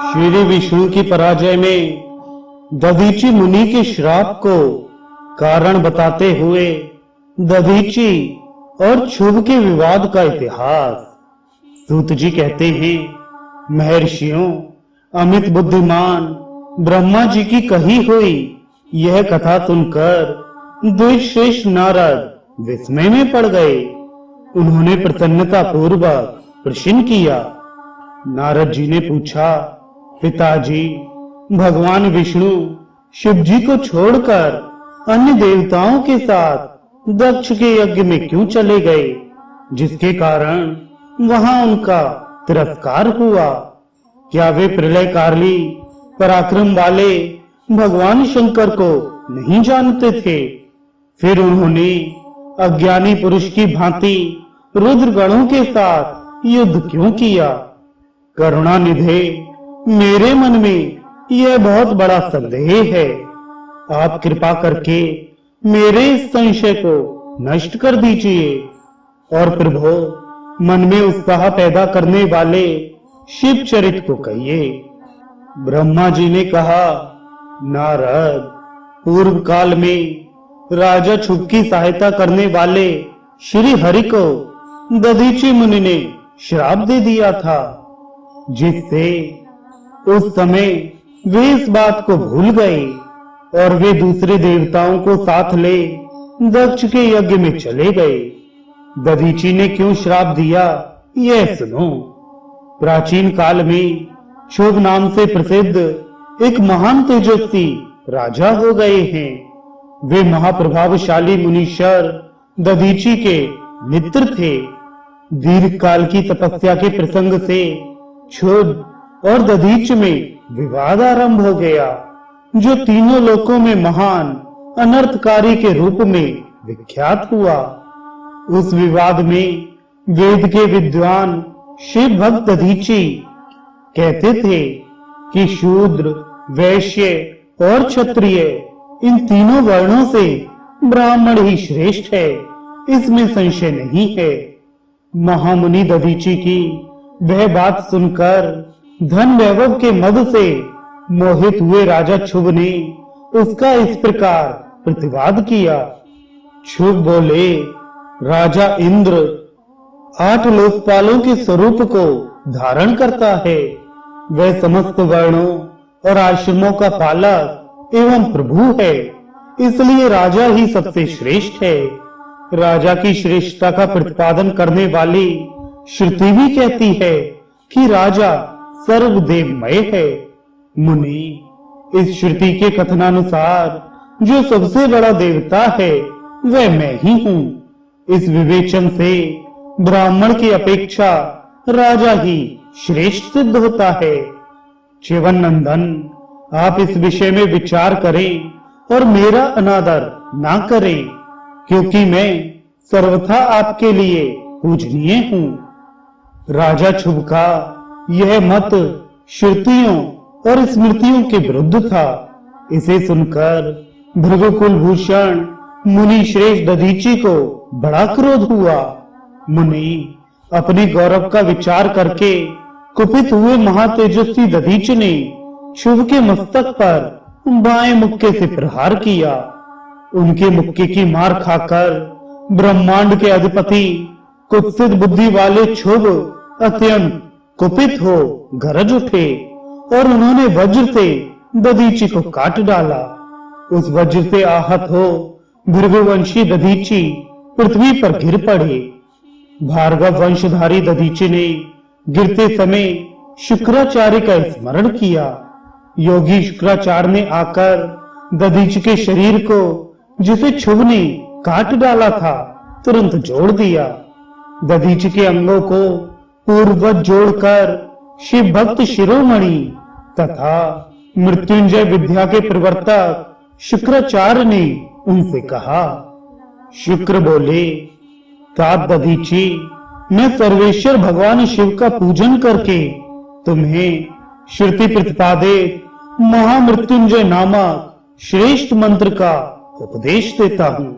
श्री विष्णु की पराजय में दधीची मुनि के श्राप को कारण बताते हुए दधीची और क्षुभ के विवाद का इतिहास सूत जी कहते हैं, महर्षियों, अमित बुद्धिमान ब्रह्मा जी की कही हुई यह कथा सुनकर द्विश्रेष्ठ नारद विस्मय में पड़ गए। उन्होंने प्रसन्नता पूर्वक प्रश्न किया। नारद जी ने पूछा, पिताजी, भगवान विष्णु शिव जी को छोड़कर अन्य देवताओं के साथ दक्ष के यज्ञ में क्यों चले गए, जिसके कारण वहां उनका तिरस्कार हुआ? क्या वे प्रलयकाली पराक्रम वाले भगवान शंकर को नहीं जानते थे? फिर उन्होंने अज्ञानी पुरुष की भांति रुद्रगणों के साथ युद्ध क्यों किया? करुणा निधे, मेरे मन में यह बहुत बड़ा संदेह है। आप कृपा करके मेरे इस संशय को नष्ट कर दीजिए और प्रभु, मन में उत्साह पैदा करने वाले शिव चरित को कहिए। ब्रह्मा जी ने कहा, नारद, पूर्व काल में राजा क्षुभ की सहायता करने वाले श्री हरि को दधीची मुनि ने श्राप दे दिया था, जिससे उस समय वे इस बात को भूल गए और वे दूसरे देवताओं को साथ ले दक्ष के यज्ञ में चले गए। दधीची ने क्यों श्राप दिया, यह सुनो। प्राचीन काल में क्षुभ नाम से प्रसिद्ध एक महान तेजस्वी राजा हो गए हैं। वे महाप्रभावशाली मुनीश्वर दधीची के मित्र थे। दीर्घ काल की तपस्या के प्रसंग से क्षुभ और दधीच में विवाद आरंभ हो गया, जो तीनों लोकों में महान अनर्थकारी के रूप में विख्यात हुआ। उस विवाद में वेद के विद्वान शिव भक्त दधीची कहते थे कि शूद्र, वैश्य और क्षत्रिय, इन तीनों वर्णों से ब्राह्मण ही श्रेष्ठ है, इसमें संशय नहीं है। महामुनि दधीची की वह बात सुनकर धन वैभव के मद से मोहित हुए राजा क्षुभ ने उसका इस प्रकार प्रतिवाद किया। क्षुभ बोले, राजा इंद्र 8 लोकपालों के स्वरूप को धारण करता है। वह समस्त वर्णों और आश्रमों का पालक एवं प्रभु है, इसलिए राजा ही सबसे श्रेष्ठ है। राजा की श्रेष्ठता का प्रतिपादन करने वाली श्रुति भी कहती है कि राजा सर्वदेवमय है। मुनि, इस श्रुति के कथनानुसार जो सबसे बड़ा देवता है वह मैं ही हूँ। इस विवेचन से ब्राह्मण की अपेक्षा राजा ही श्रेष्ठ सिद्ध होता है। च्यवन नंदन, आप इस विषय में विचार करें और मेरा अनादर ना करें, क्योंकि मैं सर्वथा आपके लिए पूजनीय हूँ। राजा क्षुभ का यह मत श्रुतियों और स्मृतियों के विरुद्ध था। इसे सुनकर भृगुकुल भूषण मुनि श्रेष्ठ दधीची को बड़ा क्रोध हुआ। मुनि अपने गौरव का विचार करके कुपित हुए महातेजस्वी दधीच ने क्षुभ के मस्तक पर बाएं मुक्के से प्रहार किया। उनके मुक्के की मार खाकर ब्रह्मांड के अधिपति कुत्सित बुद्धि वाले क्षुभ अत्यंत कुपित हो गरज उठे और उन्होंने वज्र से दधीची को काट डाला। उस वज्र से आहत हो भृगुवंशी दधीची पृथ्वी पर गिर पड़े। भार्गव वंशधारी दधीची ने गिरते समय शुक्राचार्य का स्मरण किया। योगी शुक्राचार्य ने आकर दधीची के शरीर को, जिसे क्षुभ ने काट डाला था, तुरंत जोड़ दिया। दधीची के अंगों को पूर्ववत जोड़कर शिव भक्त शिरोमणि तथा मृत्युंजय विद्या के प्रवर्तक शुक्राचार्य ने उनसे कहा। शुक्र बोले, तात दधीची, मैं सर्वेश्वर भगवान शिव का पूजन करके तुम्हें श्रुति प्रतिपादित महामृत्युंजय नामक श्रेष्ठ मंत्र का उपदेश देता हूँ।